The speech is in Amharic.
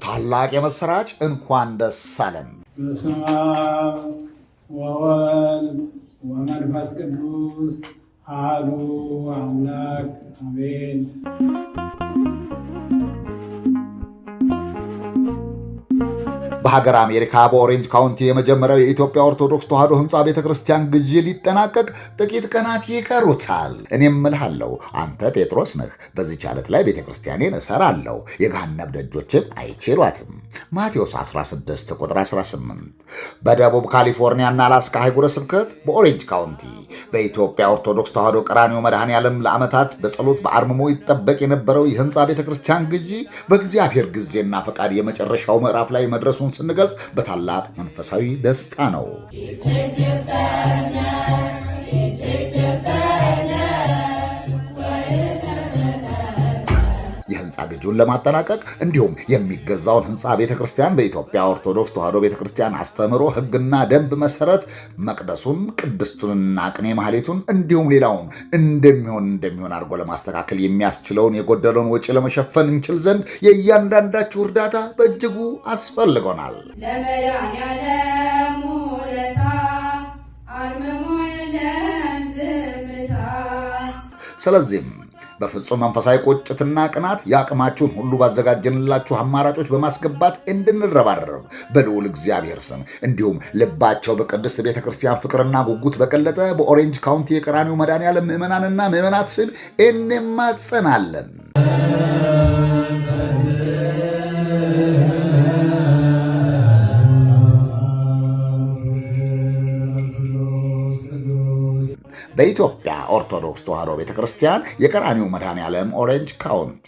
ታላቅ የምስራች እንኳን ደስ አለን። በስመ አብ ወወልድ ወመንፈስ ቅዱስ አሐዱ አምላክ አሜን። በሀገር አሜሪካ በኦሬንጅ ካውንቲ የመጀመሪያው የኢትዮጵያ ኦርቶዶክስ ተዋሕዶ ሕንፃ ቤተክርስቲያን ግዢ ሊጠናቀቅ ጥቂት ቀናት ይቀሩታል። እኔም እልሃለሁ አንተ ጴጥሮስ ነህ፣ በዚህች ዓለት ላይ ቤተክርስቲያኔን እሰራለሁ፣ የገሃነም ደጆችም አይችሏትም። ማቴዎስ 16 ቁጥር 18። በደቡብ ካሊፎርኒያና አላስካ አህጉረ ስብከት በኦሬንጅ ካውንቲ በኢትዮጵያ ኦርቶዶክስ ተዋሕዶ ቀራንዮ መድኃኔዓለም ለዓመታት በጸሎት በአርምሞ ይጠበቅ የነበረው የሕንፃ ቤተክርስቲያን ግዢ በእግዚአብሔር ጊዜና ፈቃድ የመጨረሻው ምዕራፍ ላይ መድረሱን ስንገልጽ በታላቅ መንፈሳዊ ደስታ ነው። የህንፃ ግዢውን ለማጠናቀቅ እንዲሁም የሚገዛውን ህንፃ ቤተክርስቲያን በኢትዮጵያ ኦርቶዶክስ ተዋሕዶ ቤተክርስቲያን አስተምህሮ ሕግና ደንብ መሰረት መቅደሱን፣ ቅድስቱንና ቅኔ ማህሌቱን እንዲሁም ሌላውን እንደሚሆን አድርጎ ለማስተካከል የሚያስችለውን የጎደለውን ወጪ ለመሸፈን እንችል ዘንድ የእያንዳንዳችሁ እርዳታ በእጅጉ አስፈልጎናል። ስለዚህም በፍጹም መንፈሳዊ ቁጭትና ቅናት የአቅማችሁን ሁሉ ባዘጋጀንላችሁ አማራጮች በማስገባት እንድንረባረብ በልዑል እግዚአብሔር ስም እንዲሁም ልባቸው በቅድስት ቤተ ክርስቲያን ፍቅርና ጉጉት በቀለጠ በኦሬንጅ ካውንቲ የቀራንዮ መድኃኔዓለም ምዕመናንና ምዕመናት ስም እንማጸናለን። በኢትዮጵያ ኦርቶዶክስ ተዋሕዶ ቤተክርስቲያን የቀራንዮ መድኃኔዓለም ኦሬንጅ ካውንቲ